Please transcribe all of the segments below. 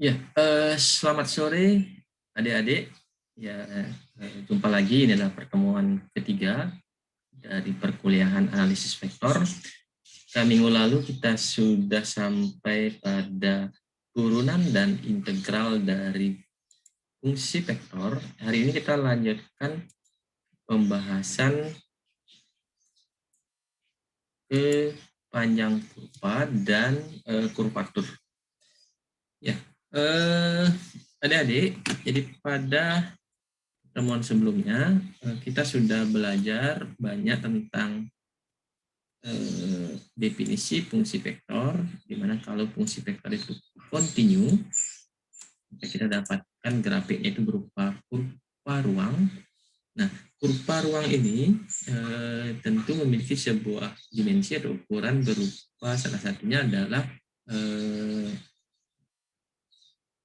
Ya, selamat sore adik-adik. Ya, jumpa lagi. Ini adalah pertemuan ketiga dari perkuliahan analisis vektor. Minggu lalu kita sudah sampai pada turunan dan integral dari fungsi vektor. Hari ini kita lanjutkan pembahasan ke panjang kurva dan kurvatur. Ya, adik-adik, jadi pada pertemuan sebelumnya kita sudah belajar banyak tentang definisi fungsi vektor, di mana kalau fungsi vektor itu kontinu, kita dapatkan grafiknya itu berupa kurva ruang. Nah, kurva ruang ini tentu memiliki sebuah dimensi atau ukuran berupa salah satunya adalah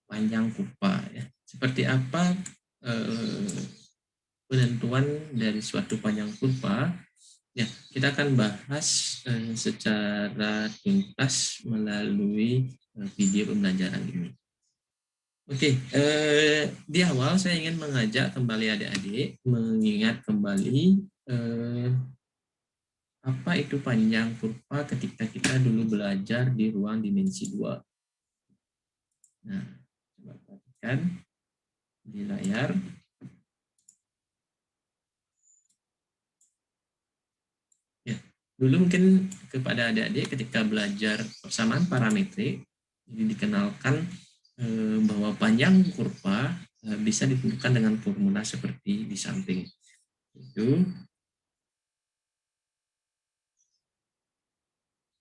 panjang kurva. Ya. Seperti apa penentuan dari suatu panjang kurva? Ya, kita akan bahas secara tuntas melalui video pembelajaran ini. Oke, di awal saya ingin mengajak kembali adik-adik mengingat kembali apa itu panjang kurva ketika kita dulu belajar di ruang dimensi 2. Nah, coba perhatikan di layar. Ya, dulu mungkin kepada adik-adik ketika belajar persamaan parametrik, jadi dikenalkan bahwa panjang kurva bisa ditentukan dengan formula seperti di samping. Itu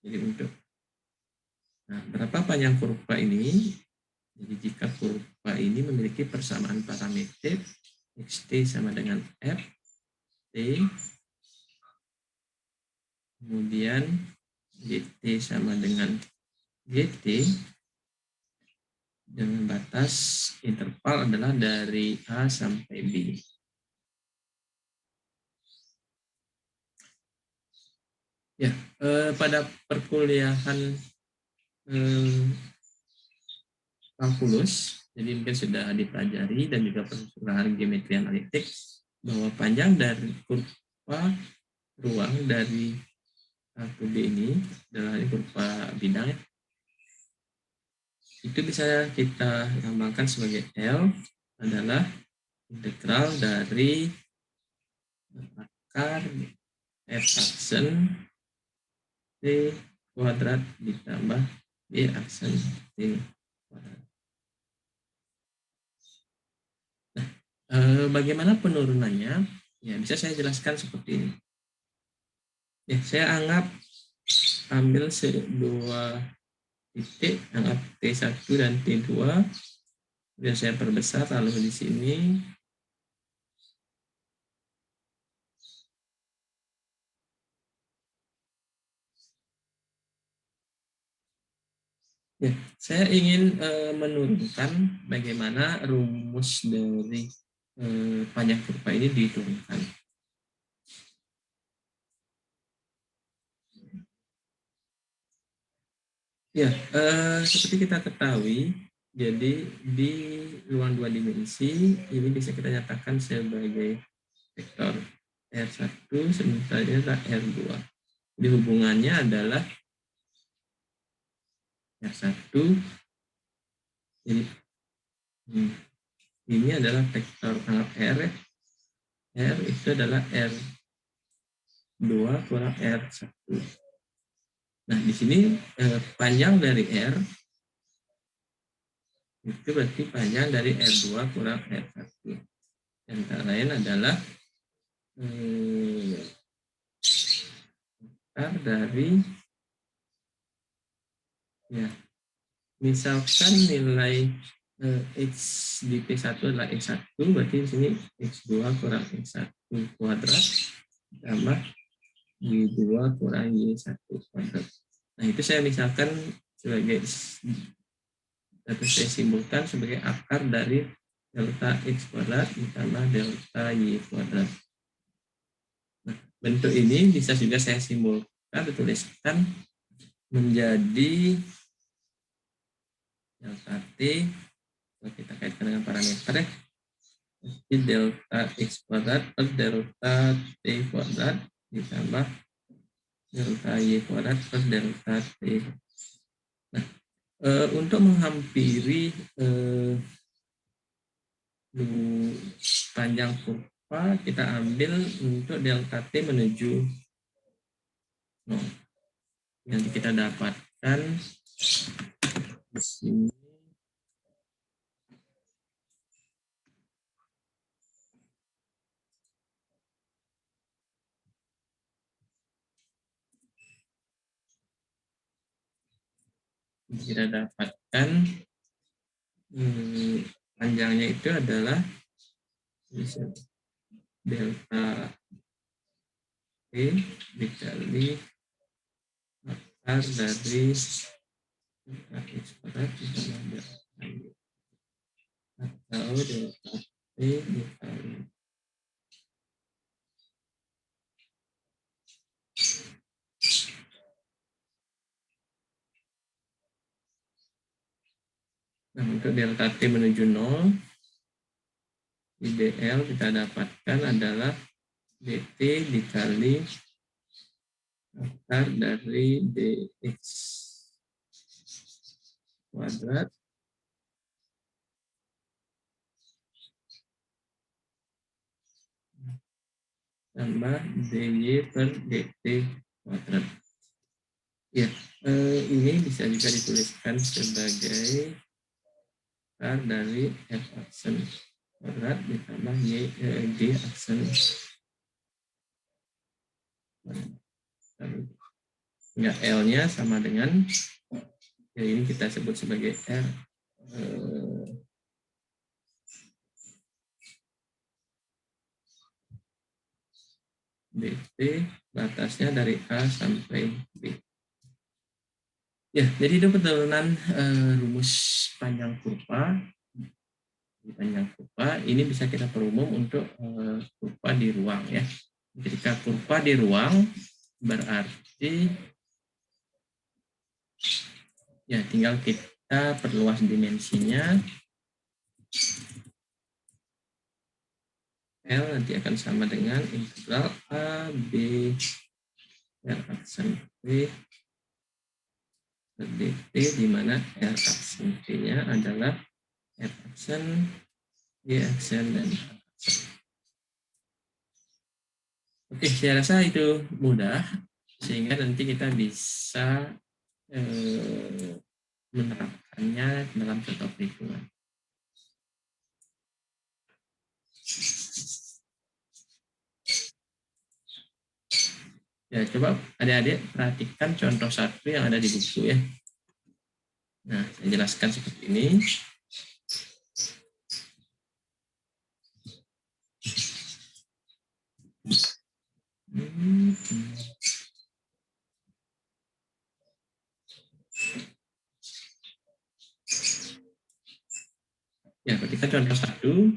jadi untuk berapa panjang kurva ini? Jadi jika kurva ini memiliki persamaan parametrik xt sama dengan f t, kemudian gt sama dengan gt, dengan batas interval adalah dari A sampai B. Ya, pada perkuliahan kalkulus, jadi mungkin sudah dipelajari dan juga perkuliahan geometri analitik bahwa panjang dari kurva ruang dari A ke B ini adalah kurva bidang. Itu bisa kita lambangkan sebagai L adalah integral dari akar f aksen t kuadrat ditambah b aksen t kuadrat. Nah, bagaimana penurunannya? Ya, bisa saya jelaskan seperti ini. Ya, saya ambil dua titik, anggap T1 dan T2. Kemudian saya perbesar, lalu di sini ya, saya ingin menurunkan bagaimana rumus dari panjang kurva ini diturunkan. Ya, seperti kita ketahui, jadi di ruang dua dimensi ini bisa kita nyatakan sebagai vektor R1 sementara R2. Jadi hubungannya adalah R1, jadi ini adalah vektor R. R itu adalah R2 kurang R1. Nah, di sini panjang dari R itu berarti panjang dari R2 kurang R1. Yang lain adalah dari ya, misalkan nilai X di P1 adalah X1, berarti di sini X2 kurang X1 kuadrat tambah Y2 kurang Y1 kuadrat. Nah, itu saya misalkan sebagai atau saya simpulkan sebagai akar dari delta X kuadrat ditambah delta Y kuadrat. Nah, bentuk ini bisa juga saya simpulkan, dituliskan menjadi delta T, kalau kita kaitkan dengan parameter ya, jadi delta X kuadrat per delta T kuadrat ditambah delta Y kuadrat per delta T. Nah, untuk menghampiri panjang kurva, kita ambil untuk delta T menuju 0. Nanti kita dapatkan di sini kita dapatkan panjangnya itu adalah delta T dikali akar dari delta X kuadrat ditambah delta Y, atau delta T dikali untuk delta T menuju 0, IDL kita dapatkan adalah DT dikali akar dari DX kuadrat tambah DY per DT kuadrat. Ya, ini bisa juga dituliskan sebagai akar dari F aksen kuadrat ditambah G aksen kuadrat. Ya, L-nya sama dengan, ya ini kita sebut sebagai R. DT batasnya dari A sampai B. Ya, jadi itu penurunan rumus panjang kurva. Panjang kurva ini bisa kita perumum untuk kurva di ruang ya. Ketika kurva di ruang berarti ya tinggal kita perluas dimensinya. L nanti akan sama dengan integral A B R aksen P dt, di mana R aksen P-nya adalah R aksen, Y aksen, dan A aksen. Oke, saya rasa itu mudah, sehingga nanti kita bisa menerapkannya dalam contoh perhitungan. Ya, coba adik-adik perhatikan contoh satu yang ada di buku ya. Nah, saya jelaskan seperti ini. Ya, ketika contoh satu,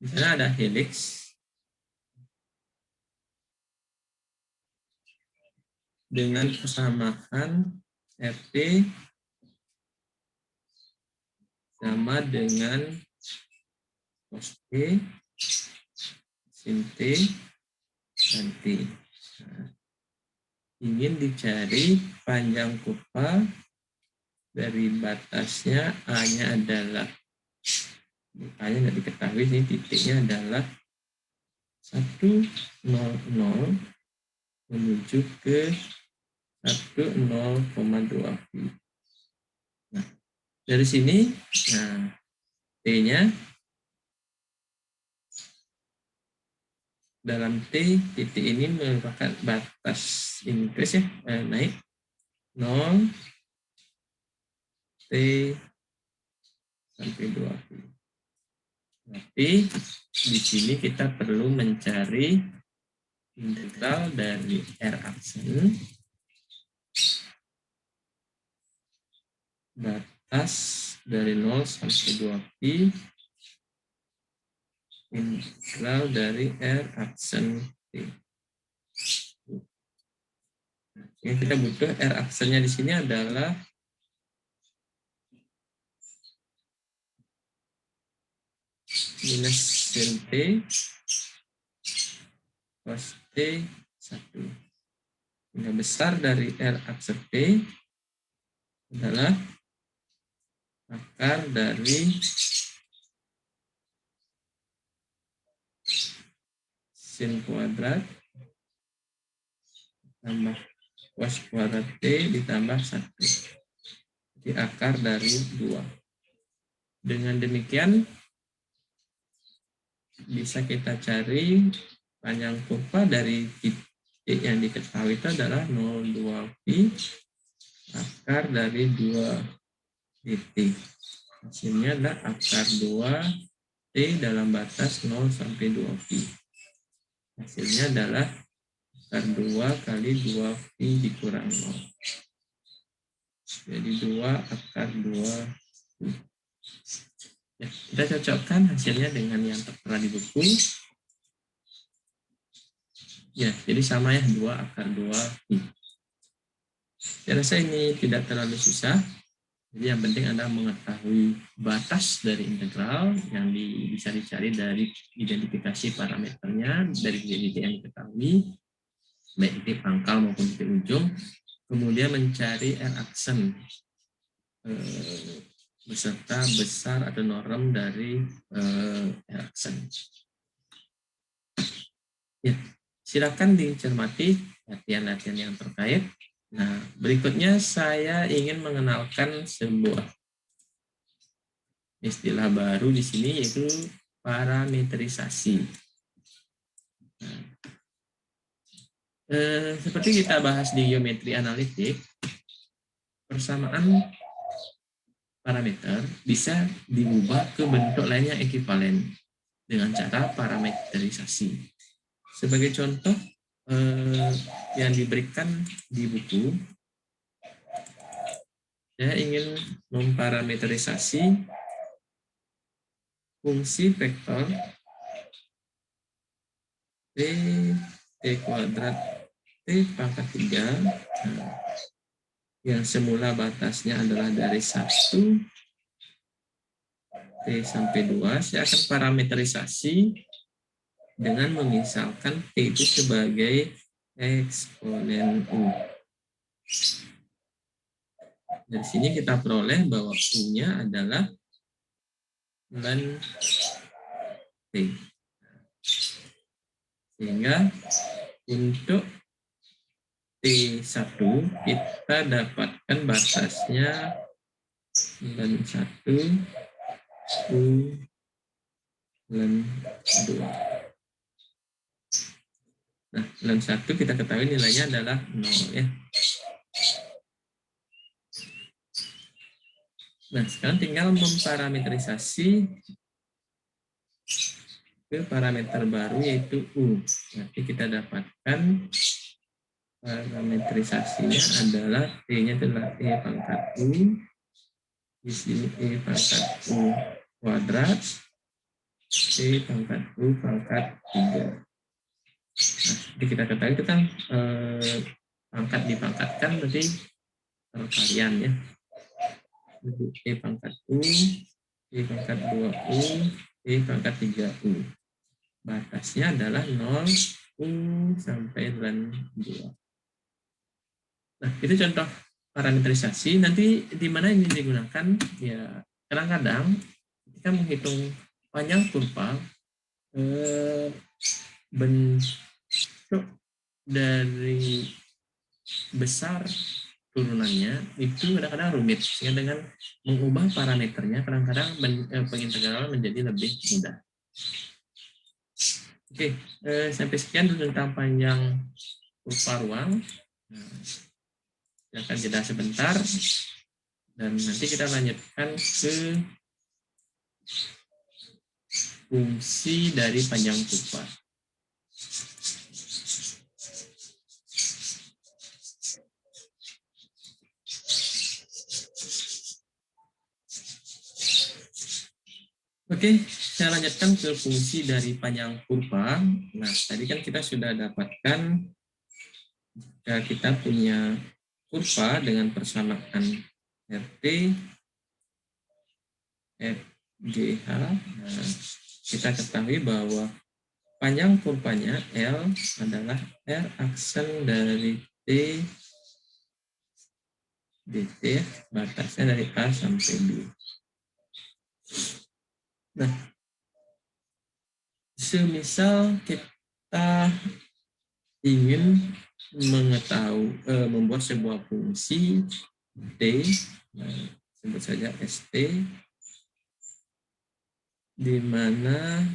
di sana ada helix dengan kesamaan RT sama dengan cos T, sin T, dan T. Nah, ingin dicari panjang kurva dari batasnya A-nya adalah, A-nya nggak diketahui, ini titiknya adalah 100 menuju ke 10,2 pi. Nah, dari sini, nah T-nya dalam T, titik ini merupakan batas increase ya, naik 0 T sampai 2 pi. Tapi di sini kita perlu mencari integral dari R aksen batas dari 0 sampai 2 pi, integral dari R aksen T. Yang kita butuh R aksennya di sini adalah minus sin T cos T 1. Yang besar dari R aksen T adalah akar dari sin kuadrat tambah cos kuadrat T ditambah 1. Jadi akar dari 2. Dengan demikian bisa kita cari panjang kurva dari titik yang diketahui itu adalah 0,2 pi akar dari 2 titik. Hasilnya adalah akar 2 T dalam batas 0 sampai 2 pi. Hasilnya adalah akar 2 kali 2 pi dikurang 0. Jadi 2 akar 2 pi. Ya, kita cocokkan hasilnya dengan yang tertera di buku. Ya, jadi sama ya, 2 akar 2 pi. Saya rasa ini tidak terlalu susah. Jadi yang penting Anda mengetahui batas dari integral yang bisa dicari dari identifikasi parameternya dari titik yang diketahui, baik titik pangkal maupun titik ujung. Kemudian mencari R aksen beserta besar atau norm dari R aksen. Ya, silakan dicermati latihan-latihan yang terkait. Nah, berikutnya saya ingin mengenalkan sebuah istilah baru di sini, yaitu parametrisasi. Nah, seperti kita bahas di geometri analitik, persamaan parameter bisa diubah ke bentuk lain yang ekuivalen dengan cara parametrisasi. Sebagai contoh yang diberikan di buku, saya ingin memparametrisasi fungsi vektor T kuadrat T pangkat 3 yang semula batasnya adalah dari 1 T sampai 2. Saya akan parametrisasi dengan memisalkan T itu sebagai eksponen U. Dari sini kita peroleh bahwa U-nya adalah ln T. Sehingga untuk T1 kita dapatkan batasnya ln 1 U ln 2. Nah, ln 1 kita ketahui nilainya adalah 0 ya. Nah, sekarang tinggal memparametrisasi ke parameter baru yaitu U. Nanti kita dapatkan parametrisasinya adalah T-nya adalah E pangkat U. Di sini E pangkat U kuadrat. E pangkat U pangkat 3. Nah, jadi kita ketahui itu kan pangkat dipangkatkan berarti perkalian ya. Jadi E pangkat U, E pangkat 2U, E pangkat 3U. Batasnya adalah 0 U sampai ln 2. Nah, itu contoh parametrisasi. Nanti di mana ini digunakan? Ya, kadang-kadang kita menghitung panjang kurva, bentuk dari besar turunannya itu kadang-kadang rumit. Sehingga dengan mengubah parameternya, kadang-kadang pengintegralan menjadi lebih mudah. Oke, sampai sekian dulu tentang panjang kurva ruang. Akan jeda sebentar dan nanti kita lanjutkan ke fungsi dari panjang kurva. Oke, saya lanjutkan ke fungsi dari panjang kurva. Nah, tadi kan kita sudah dapatkan jika kita punya kurva dengan persamaan RT, FGH. Nah, kita ketahui bahwa panjang kurvanya L adalah R aksen dari T dt, batasnya dari A sampai B. Nah, semisal kita ingin membuat sebuah fungsi T, sebut saja ST, di mana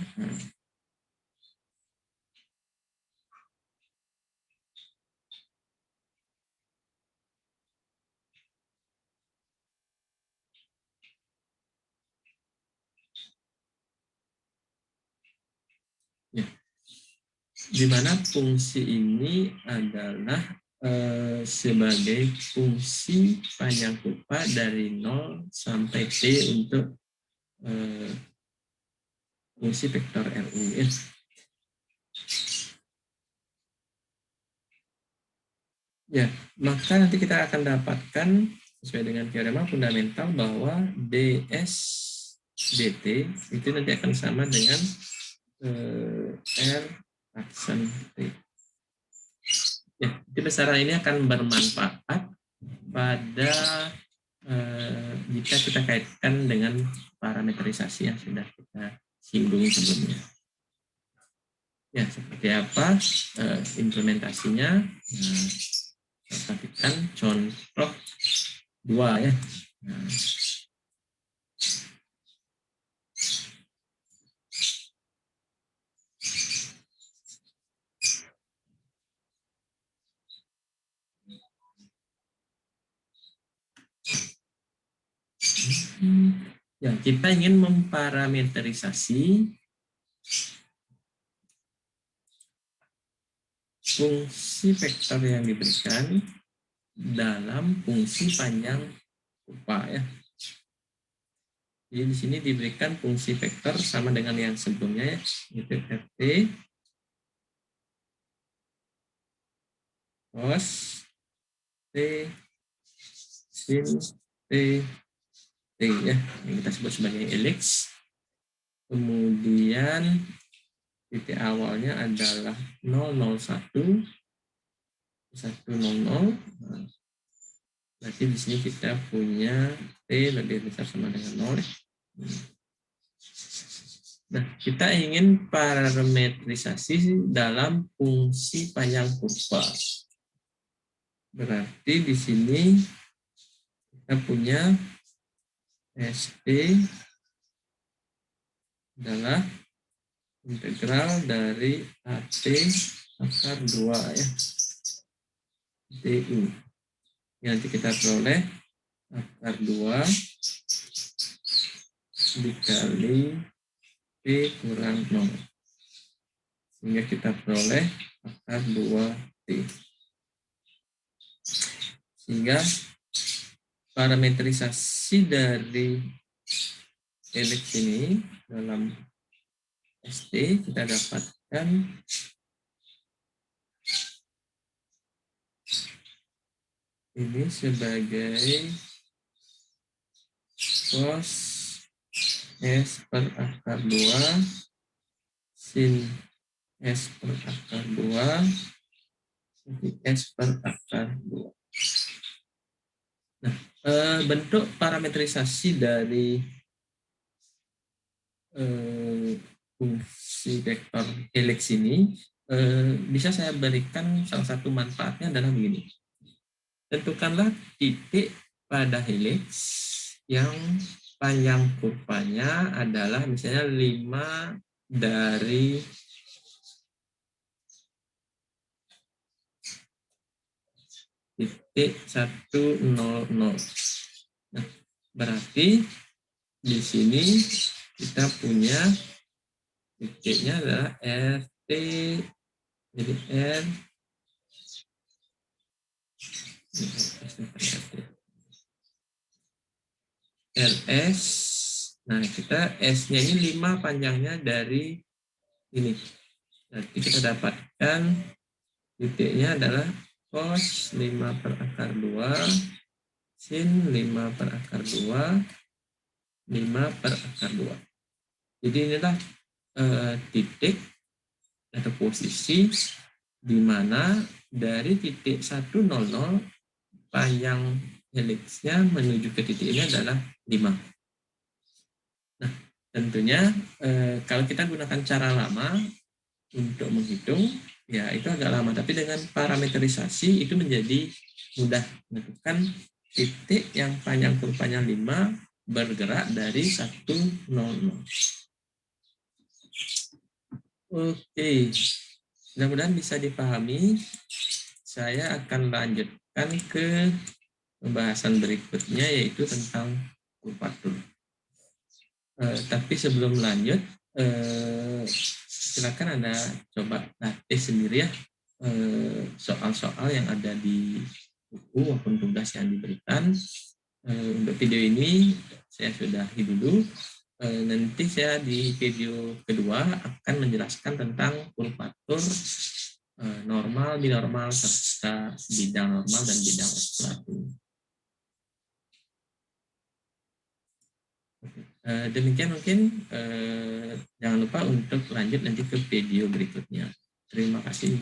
fungsi ini adalah sebagai fungsi panjang kurva dari 0 sampai T untuk fungsi vektor RU. Ya, maka nanti kita akan dapatkan sesuai dengan teorema fundamental bahwa ds dt itu nanti akan sama dengan R aksen T. Ya, jadi besaran ini akan bermanfaat pada jika kita kaitkan dengan parameterisasi yang sudah kita singgung sebelumnya. Ya, seperti apa implementasinya? Kita perhatikan contoh 2 ya. Ya, kita ingin memparameterisasi fungsi vektor yang diberikan dalam fungsi panjang kurva ya. Jadi di sini diberikan fungsi vektor sama dengan yang sebelumnya, yaitu rt cos t sin t t ya, yang kita sebut sebagai elips. Kemudian titik awalnya adalah 001 100. Berarti di sini kita punya t lebih besar sama dengan 0. Nah, kita ingin parametrisasi dalam fungsi panjang kurva. Berarti di sini kita punya ST adalah integral dari AT akar 2 ya, DU. Nanti kita peroleh akar 2 dikali P kurang 0. Sehingga kita peroleh akar 2T. Sehingga parametrisasi dari elips ini dalam ST kita dapatkan ini sebagai cos S per akar 2 sin S per akar 2 S per akar 2. Nah, bentuk parametrisasi dari fungsi vektor helix ini bisa saya berikan salah satu manfaatnya adalah begini. Tentukanlah titik pada helix yang panjang kurvanya adalah misalnya 5 dari titik 100. Nah, berarti di sini kita punya titiknya adalah RT, jadi R LS. Nah, kita S-nya ini 5 panjangnya dari ini. Nanti kita dapatkan titiknya adalah cos 5 per akar 2 sin 5 per akar 2 5 per akar 2. Jadi inilah titik atau posisi di mana dari titik 100 panjang heliksnya menuju ke titik ini adalah 5. Nah, tentunya kalau kita gunakan cara lama untuk menghitung, ya itu agak lama. Tapi dengan parameterisasi itu menjadi mudah menentukan titik yang panjang kurvanya 5 bergerak dari 100. Oke, mudah-mudahan bisa dipahami. Saya akan lanjutkan ke pembahasan berikutnya, yaitu tentang kurvatur. Tapi sebelum lanjut, silakan Anda coba latih sendiri ya soal-soal yang ada di buku maupun tugas yang diberikan. Untuk video ini saya sudahi dulu. Nanti saya di video kedua akan menjelaskan tentang kurvatur normal, binormal, serta bidang normal dan bidang ekskulatif. Demikian mungkin, jangan lupa untuk lanjut nanti ke video berikutnya. Terima kasih.